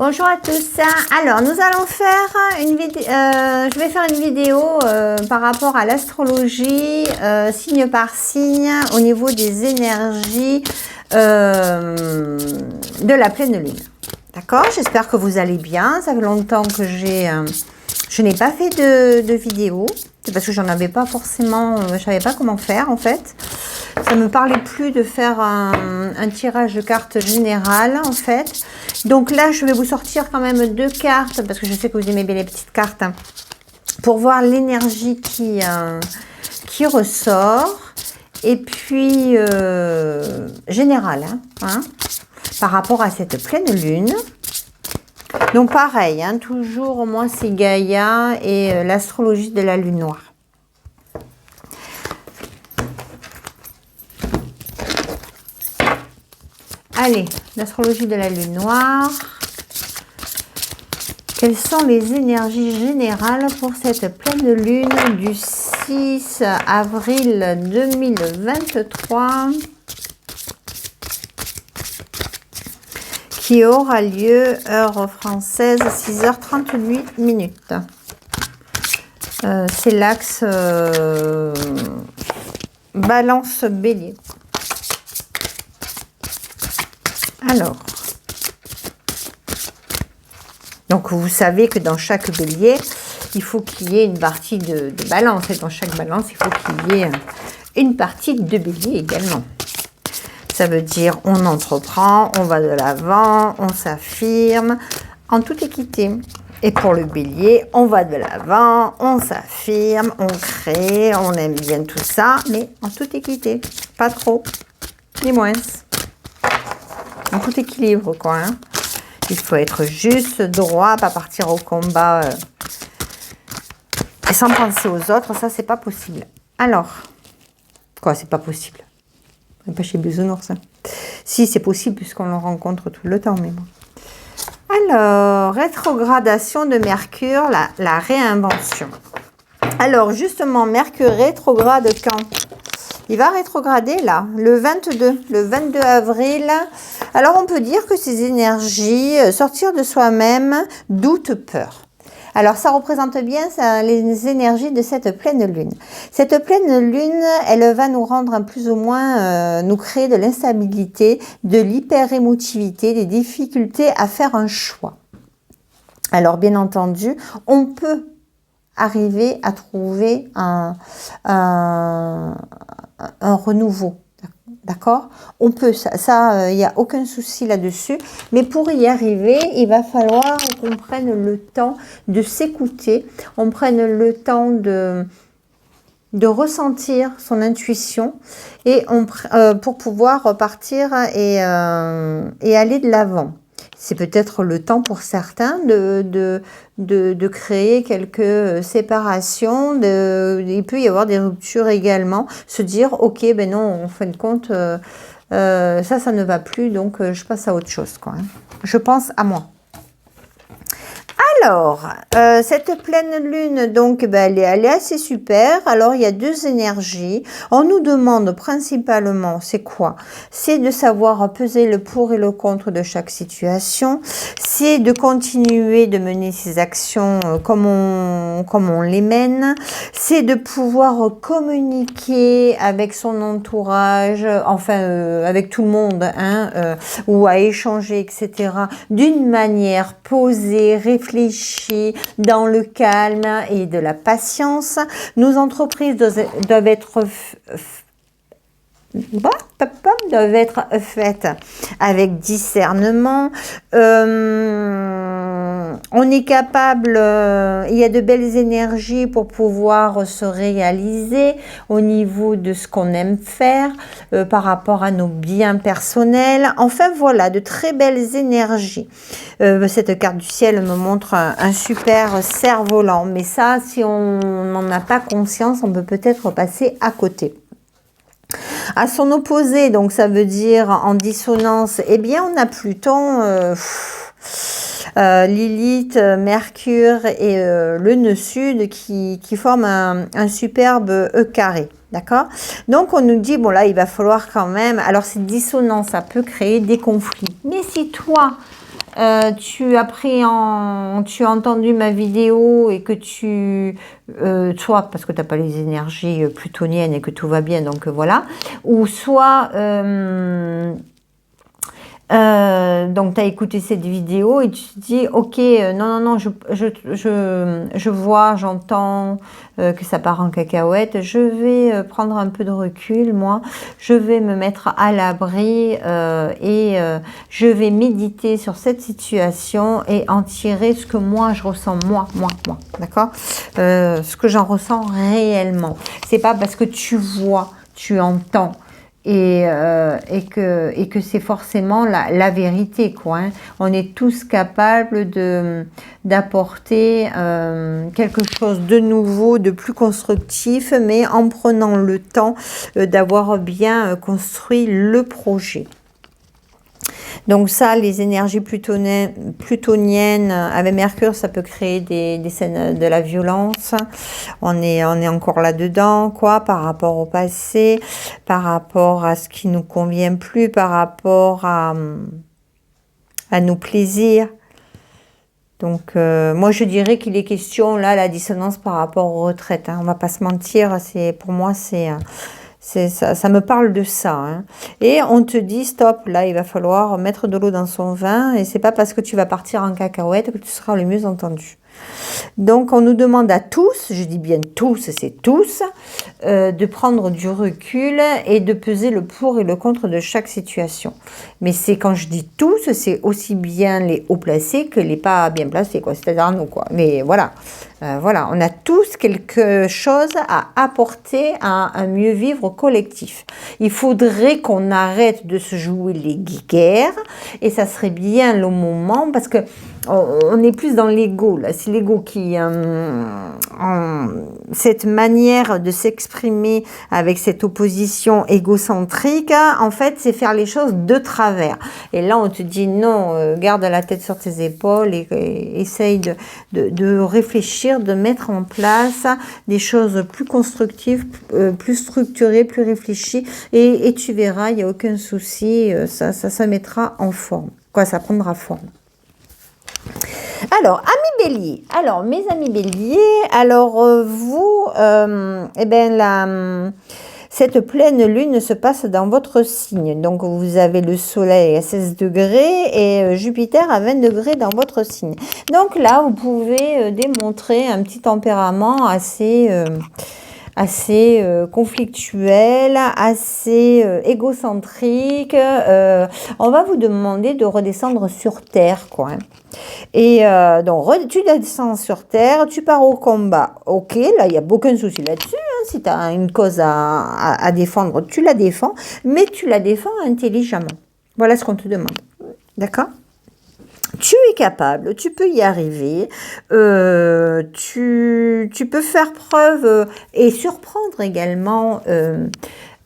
Bonjour à tous. Alors, nous allons faire une vidéo. Je vais faire une vidéo par rapport à l'astrologie, signe par signe, au niveau des énergies de la pleine lune. D'accord? J'espère que vous allez bien. Ça fait longtemps que je n'ai pas fait de vidéo. C'est parce que j'en avais pas forcément. Je savais pas comment faire en fait. Ça me parlait plus de faire un tirage de cartes générales en fait. Donc là, je vais vous sortir quand même 2 cartes parce que je sais que vous aimez bien les petites cartes hein, pour voir l'énergie qui ressort et puis générale hein, par rapport à cette pleine lune. Donc pareil, hein, toujours moi c'est Gaïa et l'astrologie de la lune noire. Allez, l'astrologie de la lune noire. Quelles sont les énergies générales pour cette pleine lune du 6 avril 2023 qui aura lieu, heure française, 6h38. C'est l'axe balance bélier. Alors, donc vous savez que dans chaque bélier, il faut qu'il y ait une partie de balance. Et dans chaque balance, il faut qu'il y ait une partie de bélier également. Ça veut dire on entreprend, on va de l'avant, on s'affirme en toute équité. Et pour le bélier, on va de l'avant, on s'affirme, on crée, on aime bien tout ça, mais en toute équité. Pas trop, ni moins. En tout équilibre, quoi. Hein. Il faut être juste, droit, pas partir au combat et sans penser aux autres. Ça, c'est pas possible. Alors, quoi, c'est pas possible? Pas chez Bisounours. Hein. Si, c'est possible puisqu'on le rencontre tout le temps, mais bon. Alors, rétrogradation de Mercure, la réinvention. Alors, justement, Mercure rétrograde quand? Il va rétrograder là, le 22 avril. Alors, on peut dire que ces énergies, sortir de soi-même, doute, peur. Alors, ça représente bien les énergies de cette pleine lune. Cette pleine lune, elle va nous rendre plus ou moins, nous créer de l'instabilité, de l'hyper-émotivité, des difficultés à faire un choix. Alors, bien entendu, on peut arriver à trouver un renouveau. D'accord? On peut, ça, il n'y a aucun souci là-dessus. Mais pour y arriver, il va falloir qu'on prenne le temps de s'écouter. On prenne le temps de ressentir son intuition et pour pouvoir partir et aller de l'avant. C'est peut-être le temps pour certains de créer quelques séparations. Il peut y avoir des ruptures également. Se dire, ok, ben non, en fin de compte, ça ne va plus, donc je passe à autre chose, quoi. Hein. Je pense à moi. Alors, cette pleine lune, donc, ben, elle est assez super. Alors, il y a 2 énergies. On nous demande principalement, c'est quoi? C'est de savoir peser le pour et le contre de chaque situation. C'est de continuer de mener ses actions comme on les mène. C'est de pouvoir communiquer avec son entourage, enfin, avec tout le monde, hein, ou à échanger, etc. d'une manière posée, réfléchie, dans le calme et de la patience. Nos entreprises doivent être faites avec discernement. On est capable, il y a de belles énergies pour pouvoir se réaliser au niveau de ce qu'on aime faire par rapport à nos biens personnels. Enfin voilà, de très belles énergies. Cette carte du ciel me montre un super cerf-volant, mais ça, si on n'en a pas conscience, on peut peut-être passer à côté. À son opposé, donc ça veut dire en dissonance, eh bien on a Pluton, Lilith, Mercure et le nœud sud qui forment un superbe E carré. D'accord? Donc, on nous dit, bon là, il va falloir quand même... Alors, cette dissonance, ça peut créer des conflits. Mais si toi, tu as entendu ma vidéo et que soit parce que tu n'as pas les énergies plutoniennes et que tout va bien, donc voilà, ou soit donc tu as écouté cette vidéo et tu te dis ok, non, je vois, j'entends que ça part en cacahuète, je vais prendre un peu de recul, moi, je vais me mettre à l'abri et je vais méditer sur cette situation et en tirer ce que moi je ressens, moi, d'accord, ce que j'en ressens réellement. C'est pas parce que tu vois, tu entends et que c'est forcément la vérité, quoi, hein. On est tous capables d'apporter quelque chose de nouveau, de plus constructif, mais en prenant le temps d'avoir bien construit le projet. Donc ça, les énergies plutoniennes avec Mercure, ça peut créer des scènes de la violence. On est encore là-dedans, quoi, par rapport au passé, par rapport à ce qui nous convient plus, par rapport à nos plaisirs. Donc, moi, je dirais qu'il est question, là, la dissonance par rapport aux retraites, hein. On va pas se mentir, pour moi, ça me parle de ça, hein. Et on te dit stop, là il va falloir mettre de l'eau dans son vin et c'est pas parce que tu vas partir en cacahuète que tu seras le mieux entendu. Donc on nous demande à tous, je dis bien tous, c'est tous, de prendre du recul et de peser le pour et le contre de chaque situation. Mais c'est quand je dis tous, c'est aussi bien les haut placés que les pas bien placés, quoi. C'est-à-dire nous, quoi. Mais voilà. Voilà, on a tous quelque chose à apporter à un mieux vivre collectif. Il faudrait qu'on arrête de se jouer les guéguerres et ça serait bien le moment parce que on est plus dans l'ego là. C'est l'ego qui cette manière de s'exprimer avec cette opposition égocentrique, en fait, c'est faire les choses de travers. Et là, on te dit non, garde la tête sur tes épaules et essaye de réfléchir, de mettre en place des choses plus constructives, plus structurées, plus réfléchies et tu verras, il n'y a aucun souci, ça mettra en forme, quoi, ça prendra forme. Alors, amis béliers, alors mes amis béliers, alors vous, eh bien cette pleine lune se passe dans votre signe. Donc, vous avez le soleil à 16 degrés et Jupiter à 20 degrés dans votre signe. Donc là, vous pouvez démontrer un petit tempérament assez conflictuel, assez égocentrique. On va vous demander de redescendre sur Terre, quoi, hein. Et donc, tu descends sur Terre, tu pars au combat. Ok, là, il n'y a aucun souci là-dessus, hein. Si tu as une cause à défendre, tu la défends, mais tu la défends intelligemment. Voilà ce qu'on te demande. D'accord ? Tu es capable, tu peux y arriver, tu peux faire preuve et surprendre également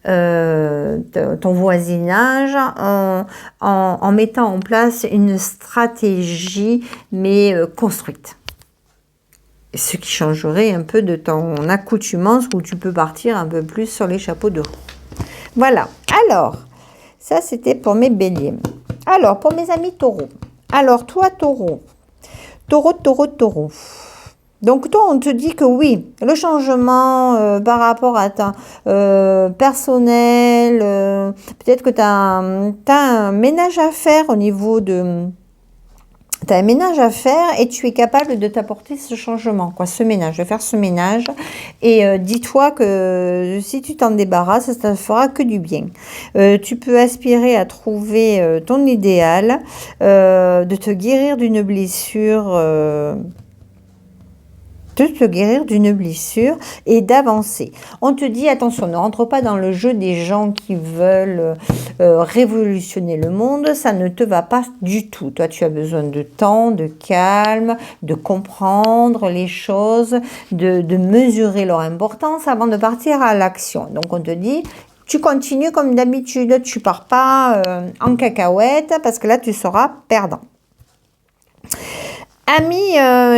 ton voisinage en mettant en place une stratégie mais construite. Ce qui changerait un peu de ton accoutumance où tu peux partir un peu plus sur les chapeaux de roue. Voilà, alors, ça c'était pour mes béliers. Alors, pour mes amis taureaux. Alors, toi, taureau. Taureau. Donc, toi, on te dit que oui, le changement par rapport à ta personnel, peut-être que tu as un ménage à faire au niveau de... Tu as un ménage à faire et tu es capable de t'apporter ce changement, quoi, ce ménage, de faire ce ménage. Et dis-toi que si tu t'en débarrasses, ça ne fera que du bien. Tu peux aspirer à trouver ton idéal, de te guérir d'une blessure... et d'avancer. On te dit, attention, ne rentre pas dans le jeu des gens qui veulent révolutionner le monde, ça ne te va pas du tout. Toi, tu as besoin de temps, de calme, de comprendre les choses, de mesurer leur importance avant de partir à l'action. Donc, on te dit... Tu continues comme d'habitude, tu pars pas en cacahuète parce que là, tu seras perdant. Amis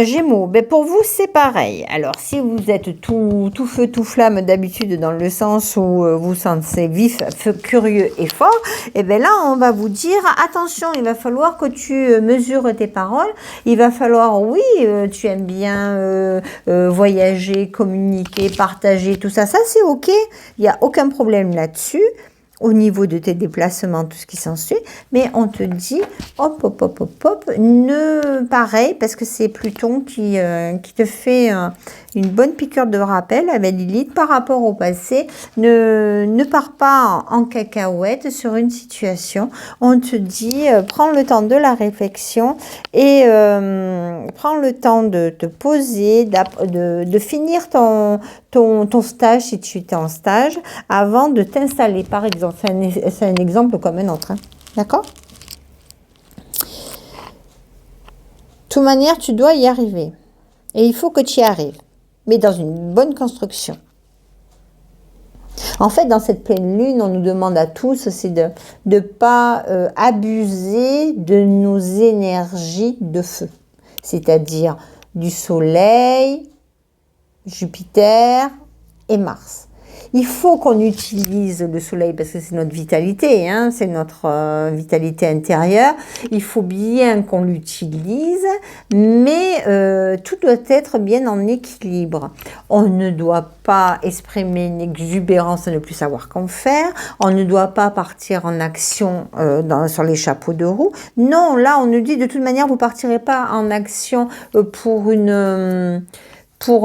Gémeaux, ben pour vous c'est pareil. Alors si vous êtes tout feu, tout flamme d'habitude dans le sens où vous sentez vif, curieux et fort, et bien là on va vous dire attention, il va falloir que tu mesures tes paroles. Il va falloir, oui, tu aimes bien voyager, communiquer, partager, tout ça, ça c'est ok, il n'y a aucun problème là-dessus. Au niveau de tes déplacements, tout ce qui s'ensuit, mais on te dit, hop, hop, hop, hop, hop, pareil, parce que c'est Pluton qui te fait une bonne piqûre de rappel avec Lilith par rapport au passé. Ne pars pas en cacahuète sur une situation. On te dit, prends le temps de la réflexion et prends le temps de te poser, de finir ton stage si tu étais en stage avant de t'installer, par exemple. C'est un exemple comme un autre. Hein. D'accord? De toute manière, tu dois y arriver. Et il faut que tu y arrives. Mais dans une bonne construction. En fait, dans cette pleine lune, on nous demande à tous, c'est de ne pas abuser de nos énergies de feu. C'est-à-dire du soleil, Jupiter et Mars. Il faut qu'on utilise le soleil parce que c'est notre vitalité, hein, c'est notre vitalité intérieure. Il faut bien qu'on l'utilise, mais tout doit être bien en équilibre. On ne doit pas exprimer une exubérance à ne plus savoir qu'en faire. On ne doit pas partir en action sur les chapeaux de roue. Non, là, on nous dit de toute manière, vous ne partirez pas en action pour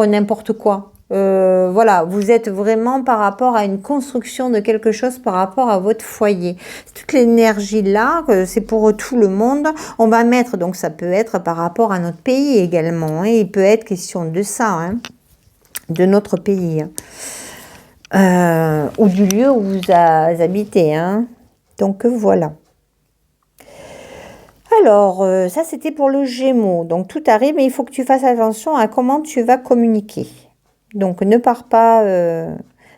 n'importe quoi. Voilà, vous êtes vraiment par rapport à une construction de quelque chose par rapport à votre foyer. Toute l'énergie là, c'est pour tout le monde. On va mettre, donc ça peut être par rapport à notre pays également. Hein, il peut être question de ça, hein, de notre pays. Ou du lieu où vous habitez. Hein. Donc voilà. Alors, ça c'était pour le Gémeaux. Donc tout arrive, mais il faut que tu fasses attention à comment tu vas communiquer. Donc, ne pars pas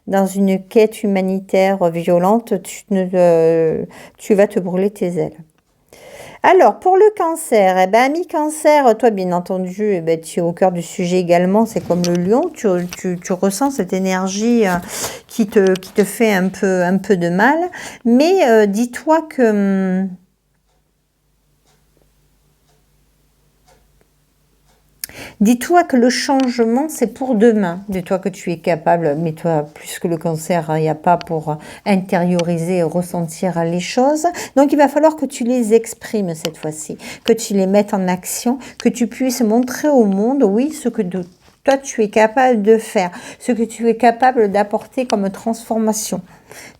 dans une quête humanitaire violente, tu vas te brûler tes ailes. Alors, pour le cancer, eh ben, ami cancer, toi, bien entendu, eh ben, tu es au cœur du sujet également, c'est comme le lion, tu ressens cette énergie qui te fait un peu de mal, mais dis-toi que... Dis-toi que le changement, c'est pour demain. Dis-toi que tu es capable, mais toi, plus que le cancer, il n'y a pas pour intérioriser et ressentir les choses. Donc, il va falloir que tu les exprimes cette fois-ci, que tu les mettes en action, que tu puisses montrer au monde, oui, ce que toi, tu es capable de faire, ce que tu es capable d'apporter comme transformation.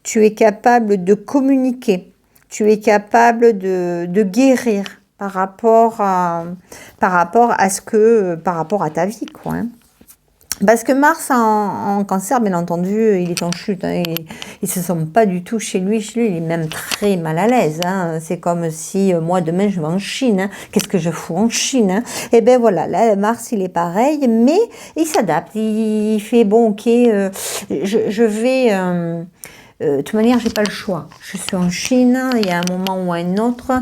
Tu es capable de communiquer, tu es capable de guérir. Par rapport à ta vie, quoi. Hein. Parce que Mars en cancer, bien entendu, il est en chute. Hein, il se sent pas du tout chez lui. Chez lui, il est même très mal à l'aise. Hein. C'est comme si moi, demain, je vais en Chine. Hein. Qu'est-ce que je fous en Chine, hein. Et bien voilà, là, Mars, il est pareil, mais il s'adapte. Il fait, bon, ok, je vais... de toute manière, j'ai pas le choix. Je suis en Chine, il y a un moment ou un autre.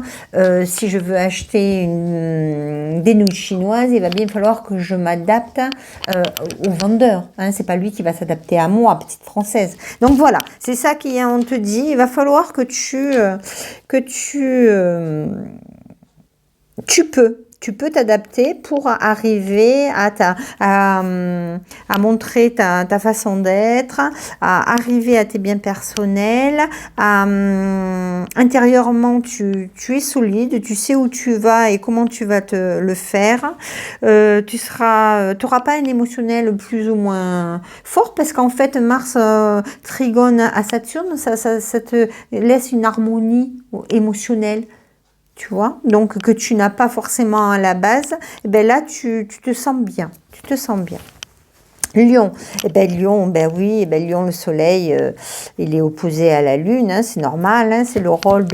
Si je veux acheter des nouilles chinoises, il va bien falloir que je m'adapte au vendeur. Hein, c'est pas lui qui va s'adapter à moi, petite française. Donc voilà, c'est ça qu'on te dit. Il va falloir que tu peux t'adapter pour arriver à montrer ta façon d'être, à arriver à tes biens personnels, intérieurement tu es solide, tu sais où tu vas et comment tu vas te le faire. Tu n'auras pas un émotionnel plus ou moins fort parce qu'en fait Mars trigone à Saturne, ça te laisse une harmonie émotionnelle. Tu vois, donc que tu n'as pas forcément à la base, et ben là tu te sens bien, Lion, Lion, Lion, le soleil, il est opposé à la lune, hein, c'est normal, hein, c'est le rôle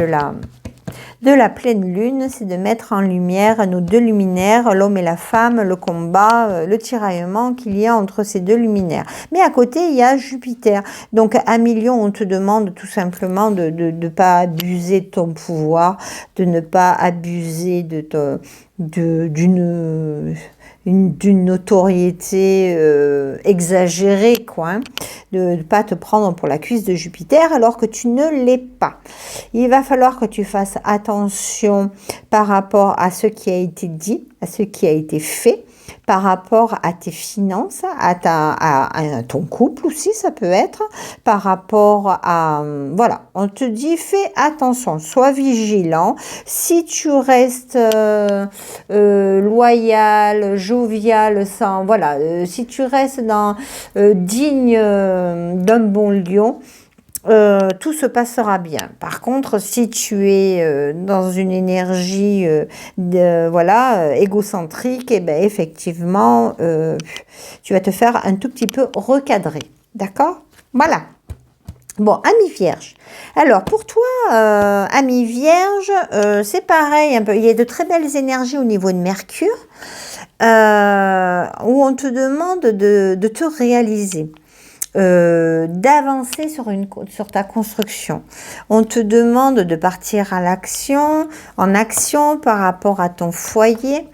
de la pleine lune, c'est de mettre en lumière nos deux luminaires, l'homme et la femme, le combat, le tiraillement qu'il y a entre ces deux luminaires. Mais à côté, il y a Jupiter. Donc à Million, on te demande tout simplement de ne pas abuser de ton pouvoir, de ne pas abuser d'une notoriété exagérée, quoi, hein, de ne pas te prendre pour la cuisse de Jupiter alors que tu ne l'es pas. Il va falloir que tu fasses attention par rapport à ce qui a été dit, à ce qui a été fait, par rapport à tes finances, à ton couple aussi, ça peut être, par rapport à... Voilà, on te dit, fais attention, sois vigilant. Si tu restes loyal, jovial, si tu restes digne d'un bon lion, tout se passera bien. Par contre, si tu es dans une énergie égocentrique, et ben effectivement, tu vas te faire un tout petit peu recadrer. D'accord? Voilà. Bon, ami Vierge. Alors, pour toi, ami Vierge, c'est pareil un peu. Il y a de très belles énergies au niveau de Mercure, où on te demande de te réaliser. D'avancer sur ta construction. On te demande de partir en action par rapport à ton foyer.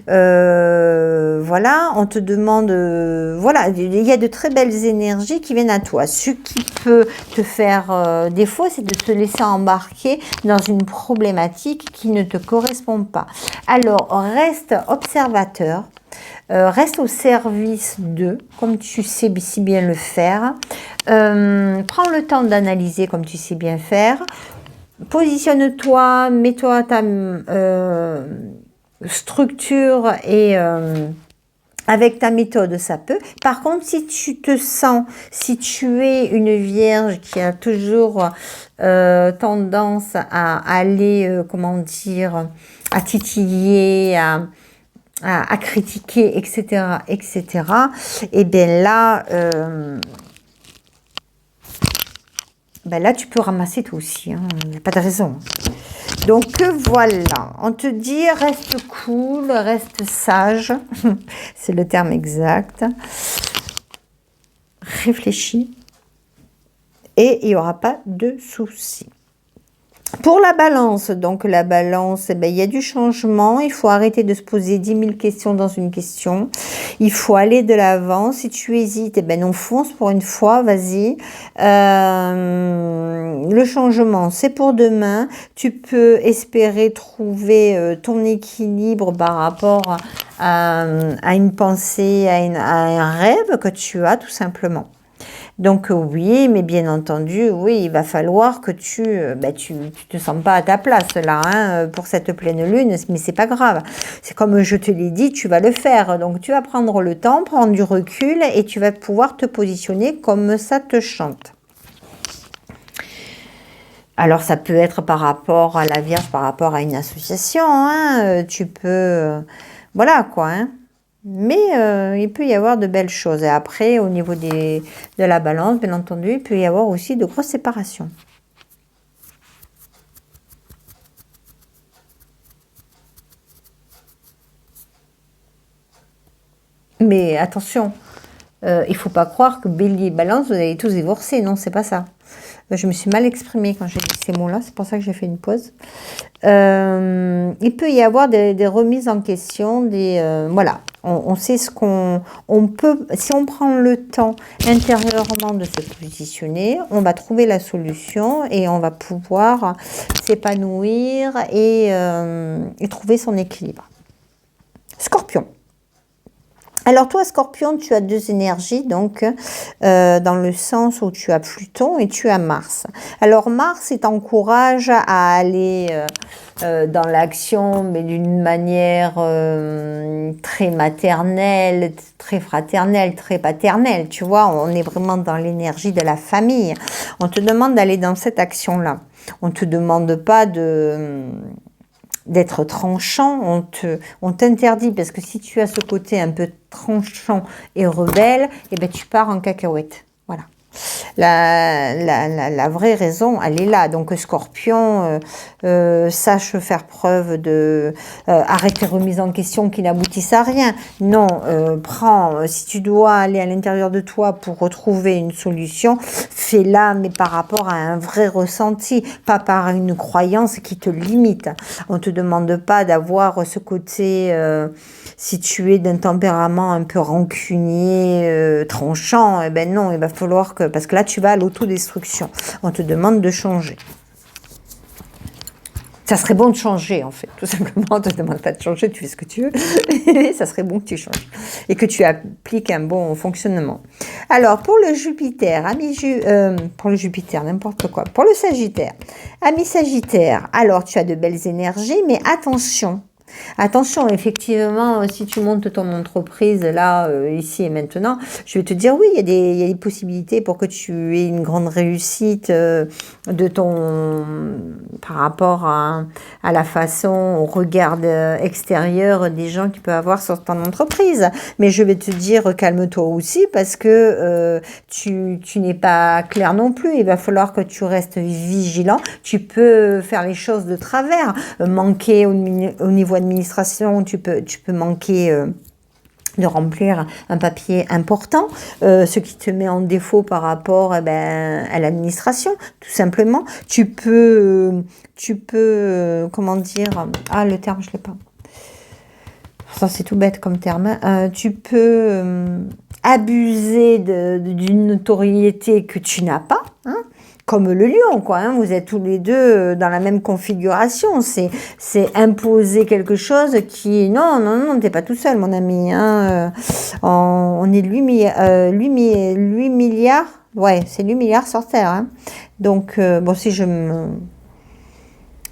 On te demande, il y a de très belles énergies qui viennent à toi. Ce qui peut te faire défaut, c'est de te laisser embarquer dans une problématique qui ne te correspond pas. Alors, reste observateur. Reste au service d'eux, comme tu sais si bien le faire. Prends le temps d'analyser comme tu sais bien faire. Positionne-toi, mets-toi à ta structure et avec ta méthode, ça peut. Par contre, si tu es une vierge qui a toujours tendance à aller, à titiller, à critiquer, etc., et bien là, tu peux ramasser toi aussi, hein, il n'y a pas de raison. Donc voilà, on te dit reste cool, reste sage, c'est le terme exact, réfléchis, et il n'y aura pas de soucis. Pour la balance, donc la balance, il y a du changement, il faut arrêter de se poser 10 000 questions dans une question, il faut aller de l'avant. Si tu hésites, non, fonce pour une fois, vas-y. Le changement, c'est pour demain, tu peux espérer trouver ton équilibre par rapport à une pensée, à un rêve que tu as tout simplement. Donc oui, mais bien entendu, oui, il va falloir que tu te sens pas à ta place là, hein, pour cette pleine lune, mais c'est pas grave. C'est comme je te l'ai dit, tu vas le faire. Donc tu vas prendre le temps, prendre du recul et tu vas pouvoir te positionner comme ça te chante. Alors ça peut être par rapport à la Vierge, par rapport à une association, hein, tu peux, voilà quoi, hein. Mais il peut y avoir de belles choses. Et après, au niveau de la balance, bien entendu, il peut y avoir aussi de grosses séparations. Mais attention, il ne faut pas croire que Bélier et Balance, vous allez tous divorcer. Non, c'est pas ça. Je me suis mal exprimée quand j'ai dit ces mots-là. C'est pour ça que j'ai fait une pause. Il peut y avoir des remises en question, voilà. On sait ce qu'on peut, si on prend le temps intérieurement de se positionner, on va trouver la solution et on va pouvoir s'épanouir et trouver son équilibre. Scorpion. Alors toi, Scorpion, tu as deux énergies, donc dans le sens où tu as Pluton et tu as Mars. Alors Mars, il t'encourage à aller dans l'action, mais d'une manière très maternelle, très fraternelle, très paternelle. Tu vois, on est vraiment dans l'énergie de la famille. On te demande d'aller dans cette action-là. On ne te demande pas d'être tranchant, on t'interdit, parce que si tu as ce côté un peu tranchant et rebelle, tu pars en cacahuète. Voilà. La vraie raison, elle est là. Donc, Scorpion, sache faire preuve de... arrête tes remises en question qui n'aboutissent à rien. Non, si tu dois aller à l'intérieur de toi pour retrouver une solution, fais-la, mais par rapport à un vrai ressenti, pas par une croyance qui te limite. On ne te demande pas d'avoir ce côté... si tu es d'un tempérament un peu rancunier, tranchant, eh ben non, il va falloir que... Parce que là, tu vas à l'autodestruction. On te demande de changer. Ça serait bon de changer, en fait. Tout simplement, on ne te demande pas de changer, tu fais ce que tu veux. Mais ça serait bon que tu changes. Et que tu appliques un bon fonctionnement. Alors, pour le Jupiter, pour le Jupiter, n'importe quoi. Pour le Sagittaire. Ami Sagittaire, alors tu as de belles énergies, mais attention. Attention, effectivement, si tu montes ton entreprise là, ici et maintenant, je vais te dire oui, il y a des possibilités pour que tu aies une grande réussite par rapport à la façon, au regard extérieur des gens qui peuvent avoir sur ton entreprise. Mais je vais te dire, calme-toi aussi parce que tu n'es pas clair non plus. Il va falloir que tu restes vigilant. Tu peux faire les choses de travers, manquer au niveau administration, tu peux manquer de remplir un papier important, ce qui te met en défaut par rapport à l'administration, tout simplement. Tu peux comment dire, le terme, je l'ai pas. Ça, c'est tout bête comme terme. Tu peux abuser d'une notoriété que tu n'as pas, hein, comme le lion, quoi. Hein, vous êtes tous les deux dans la même configuration. C'est imposer quelque chose qui... Non, t'es pas tout seul, mon ami. Hein. On est 8 milliards. Ouais, c'est 8 milliards sur Terre. Hein. Donc, si je me...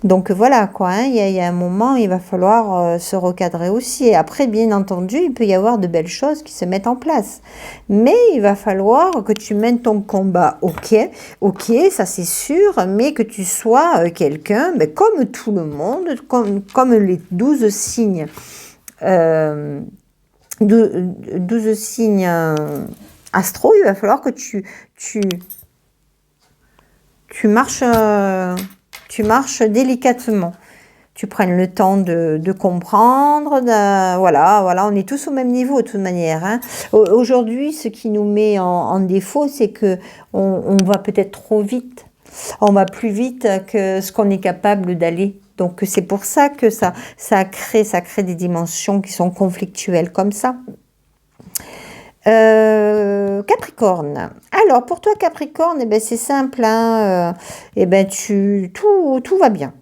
Donc voilà quoi, hein, il y a un moment, il va falloir se recadrer aussi. Et après, bien entendu, il peut y avoir de belles choses qui se mettent en place. Mais il va falloir que tu mènes ton combat, ok, ça c'est sûr, mais que tu sois quelqu'un, comme tout le monde, comme les 12 signes. 12 signes astro, il va falloir que tu marches... tu marches délicatement. Tu prennes le temps de comprendre. Voilà, on est tous au même niveau de toute manière. Hein. Aujourd'hui, ce qui nous met en défaut, c'est que on va peut-être trop vite. On va plus vite que ce qu'on est capable d'aller. Donc, c'est pour ça que ça crée des dimensions qui sont conflictuelles comme ça. Capricorne. Alors, pour toi, Capricorne, c'est simple. Hein, tout va bien.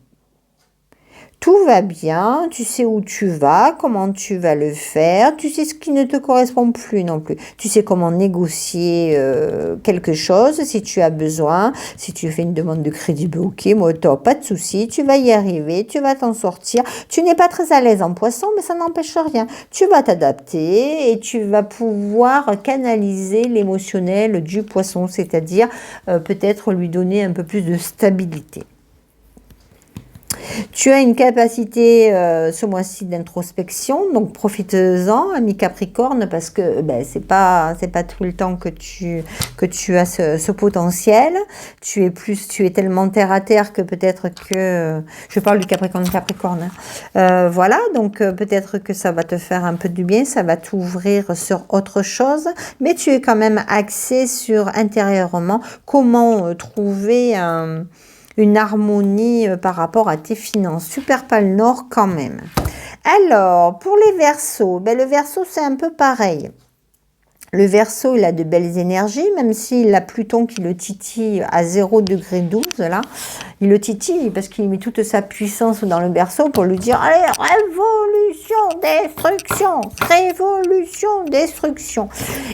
Tout va bien, tu sais où tu vas, comment tu vas le faire, tu sais ce qui ne te correspond plus non plus. Tu sais comment négocier quelque chose si tu as besoin, si tu fais une demande de crédit bloqué, moi, pas de souci, tu vas y arriver, tu vas t'en sortir. Tu n'es pas très à l'aise en poisson, mais ça n'empêche rien. Tu vas t'adapter et tu vas pouvoir canaliser l'émotionnel du poisson, c'est-à-dire peut-être lui donner un peu plus de stabilité. Tu as une capacité ce mois-ci d'introspection, donc profite-en, ami Capricorne, parce que c'est pas tout le temps que tu as ce potentiel. Tu es tellement terre à terre que peut-être que je parle du Capricorne. Hein. Voilà, donc peut-être que ça va te faire un peu du bien, ça va t'ouvrir sur autre chose, mais tu es quand même axé sur intérieurement comment trouver une harmonie par rapport à tes finances. Super pâle Nord quand même. Alors, pour les Verseaux, le Verseau, c'est un peu pareil. Le Verseau, il a de belles énergies, même s'il a Pluton qui le titille à 0,12 degré, là. Il le titille parce qu'il met toute sa puissance dans le Verseau pour lui dire « Allez, révolution, destruction !»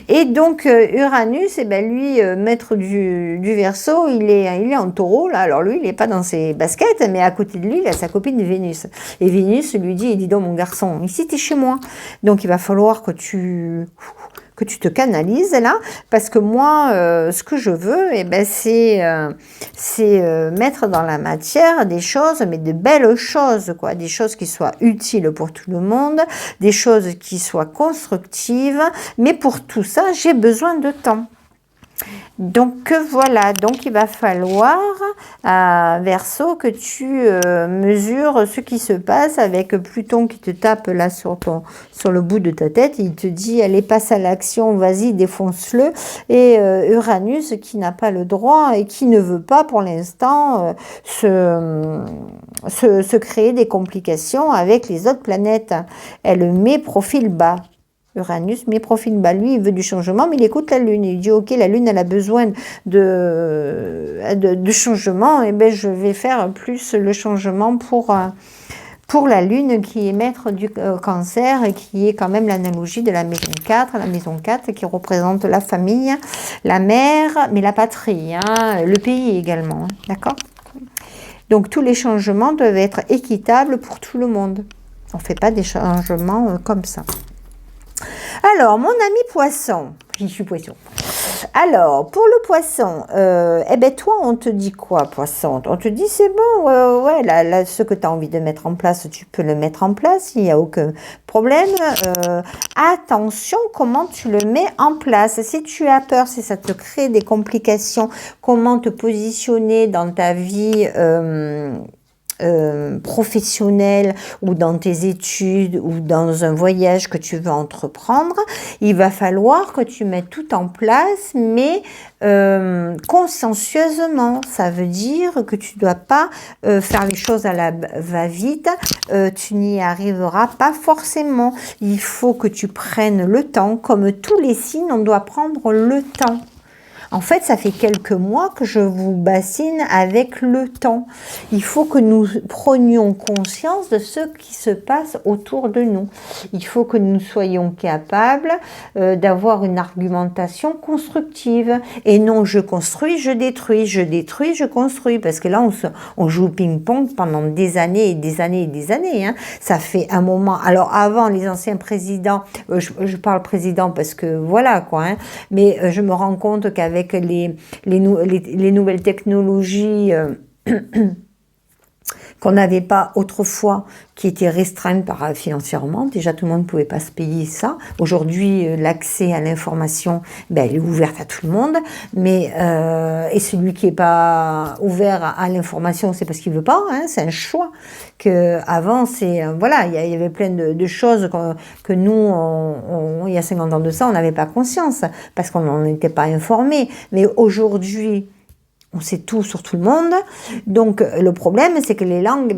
Et donc, Uranus, lui, maître du Verseau, il est en Taureau, là. Alors lui, il n'est pas dans ses baskets, mais à côté de lui, il a sa copine Vénus. Et Vénus lui dit « Dis donc, mon garçon, ici, t'es chez moi. » Donc, il va falloir que tu te canalises là, parce que moi, ce que je veux, c'est mettre dans la matière des choses, mais de belles choses, quoi, des choses qui soient utiles pour tout le monde, des choses qui soient constructives, mais pour tout ça, j'ai besoin de temps. Donc voilà, donc il va falloir, Verseau, que tu mesures ce qui se passe avec Pluton qui te tape là sur le bout de ta tête. Il te dit, allez, passe à l'action, vas-y, défonce-le. Et Uranus qui n'a pas le droit et qui ne veut pas pour l'instant se créer des complications avec les autres planètes. Elle met profil bas. Uranus met profil bas. Lui, il veut du changement, mais il écoute la Lune. Il dit, ok, la Lune, elle a besoin de changement, et ben je vais faire plus le changement pour la Lune, qui est maître du Cancer, et qui est quand même l'analogie de la maison 4. La maison 4 qui représente la famille, la mère, mais la patrie, hein, le pays également. Hein, d'accord? Donc, tous les changements doivent être équitables pour tout le monde. On ne fait pas des changements comme ça. Alors, mon ami poisson, je suis poisson. Alors, pour le poisson, eh ben toi, on te dit quoi, poisson? On te dit, c'est bon, ouais, là, ce que tu as envie de mettre en place, tu peux le mettre en place, il n'y a aucun problème. Attention, comment tu le mets en place. Si tu as peur, si ça te crée des complications, comment te positionner dans ta vie professionnel ou dans tes études ou dans un voyage que tu veux entreprendre, il va falloir que tu mettes tout en place, mais consciencieusement. Ça veut dire que tu ne dois pas faire les choses à la va-vite, tu n'y arriveras pas forcément. Il faut que tu prennes le temps, comme tous les signes, on doit prendre le temps. En fait, ça fait quelques mois que je vous bassine avec le temps. Il faut que nous prenions conscience de ce qui se passe autour de nous. Il faut que nous soyons capables d'avoir une argumentation constructive. Et non, je construis, je détruis, je détruis, je construis. Parce que là, on joue au ping-pong pendant des années et des années et des années. Hein. Ça fait un moment. Alors, avant, les anciens présidents, je parle président parce que voilà, quoi. Hein, mais je me rends compte qu'avec les nouvelles technologies qu'on n'avait pas autrefois, qui étaient restreintes financièrement. Déjà, tout le monde ne pouvait pas se payer ça. Aujourd'hui, l'accès à l'information, ben, elle est ouverte à tout le monde. Mais, et celui qui n'est pas ouvert à l'information, c'est parce qu'il ne veut pas. Hein, c'est un choix. Avant, voilà, il y avait plein de choses que nous, il y a 50 ans de ça, on n'avait pas conscience parce qu'on n'en était pas informé. Mais aujourd'hui, on sait tout sur tout le monde. Donc, le problème, c'est que les langues,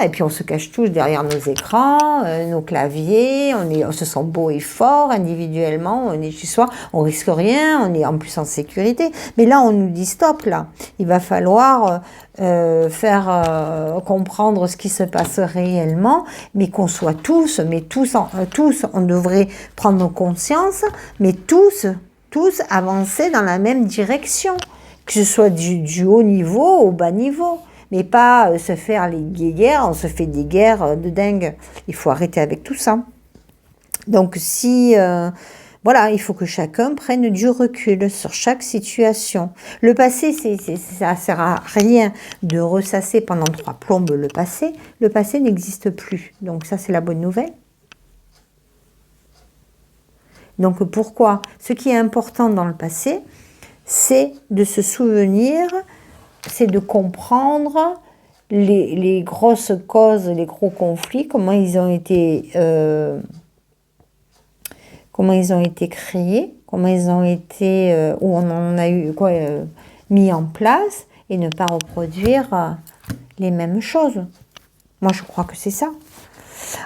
et puis on se cache tous derrière nos écrans, nos claviers, on se sent beau et fort individuellement, on est chez soi, on risque rien, on est en plus en sécurité. Mais là, on nous dit stop, là. Il va falloir faire comprendre ce qui se passe réellement, mais qu'on soit tous, on devrait prendre conscience, mais tous avancer dans la même direction. Que ce soit du haut niveau au bas niveau, mais pas se faire les guerres, on se fait des guerres de dingue. Il faut arrêter avec tout ça. Donc voilà, il faut que chacun prenne du recul sur chaque situation. Le passé, ça ne sert à rien de ressasser pendant 3 plombes le passé. Le passé n'existe plus. Donc ça, c'est la bonne nouvelle. Donc pourquoi? Ce qui est important dans le passé, c'est de se souvenir, c'est de comprendre les grosses causes, les gros conflits, comment ils ont été créés, comment ils ont été, où on en a eu mis en place, et ne pas reproduire les mêmes choses. Moi, je crois que c'est ça.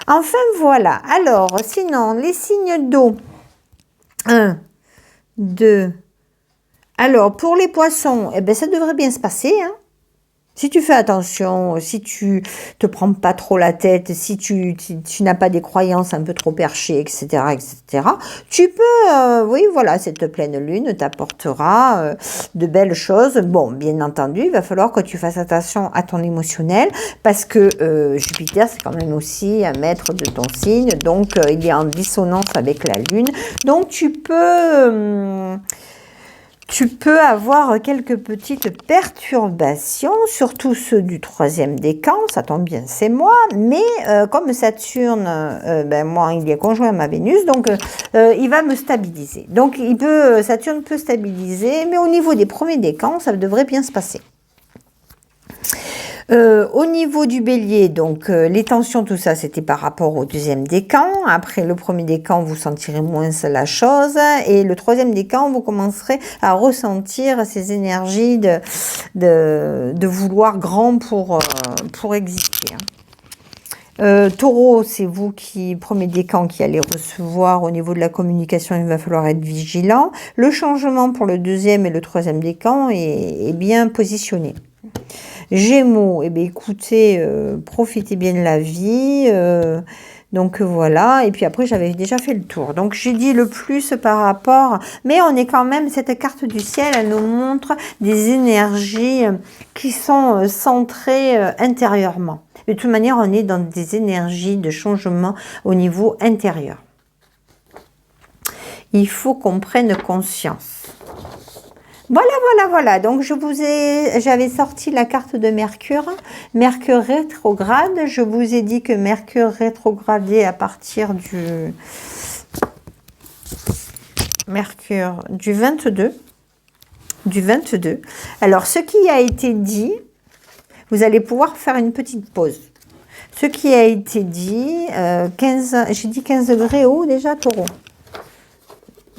Enfin, voilà. Alors, sinon, les signes d'eau. 1, 2... Alors, pour les poissons, eh ben, ça devrait bien se passer. Hein. Si tu fais attention, si tu te prends pas trop la tête, si tu n'as pas des croyances un peu trop perchées, etc., tu peux, oui, voilà, cette pleine lune t'apportera de belles choses. Bon, bien entendu, il va falloir que tu fasses attention à ton émotionnel, parce que Jupiter, c'est quand même aussi un maître de ton signe, donc il est en dissonance avec la lune. Donc, tu peux... tu peux avoir quelques petites perturbations, surtout ceux du 3e décan, ça tombe bien, c'est moi, mais comme Saturne, moi, il est conjoint à ma Vénus, donc il va me stabiliser. Donc Saturne peut stabiliser, mais au niveau des premiers décans, ça devrait bien se passer. Au niveau du bélier, donc les tensions, tout ça, c'était par rapport au 2e décan. Après le 1er décan, vous sentirez moins la chose. Et le 3e décan, vous commencerez à ressentir ces énergies de vouloir grand pour exister. Taureau, c'est vous qui, 1er décan, qui allez recevoir au niveau de la communication, il va falloir être vigilant. Le changement pour le 2e et le 3e décan est bien positionné. Gémeaux, eh bien, écoutez, profitez bien de la vie. Donc voilà, et puis après j'avais déjà fait le tour. Donc j'ai dit le plus par rapport, mais on est quand même, cette carte du ciel, elle nous montre des énergies qui sont centrées intérieurement. De toute manière, on est dans des énergies de changement au niveau intérieur. Il faut qu'on prenne conscience. Voilà. Donc, j'avais sorti la carte de Mercure. Mercure rétrograde. Je vous ai dit que Mercure rétrogradait à partir du 22. Alors, ce qui a été dit, vous allez pouvoir faire une petite pause. Ce qui a été dit, j'ai dit 15 degrés haut déjà, Taureau.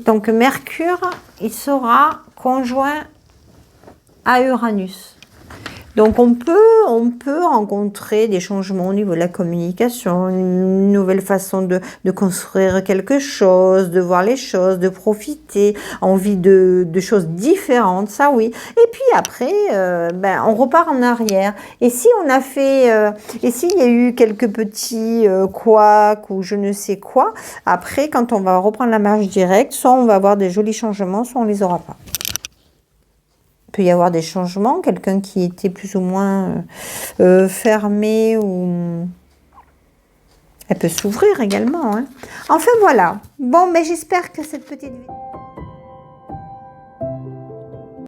Donc, Mercure, il sera conjoint à Uranus. Donc, on peut rencontrer des changements au niveau de la communication, une nouvelle façon de construire quelque chose, de voir les choses, de profiter, envie de choses différentes, ça oui. Et puis après, on repart en arrière. Et si on a fait, et s'il y a eu quelques petits couacs ou je ne sais quoi, après, quand on va reprendre la marche directe, soit on va avoir des jolis changements, soit on les aura pas. Peut y avoir des changements, quelqu'un qui était plus ou moins fermé ou elle peut s'ouvrir également. Hein. Enfin voilà. Bon, mais j'espère que cette petite vidéo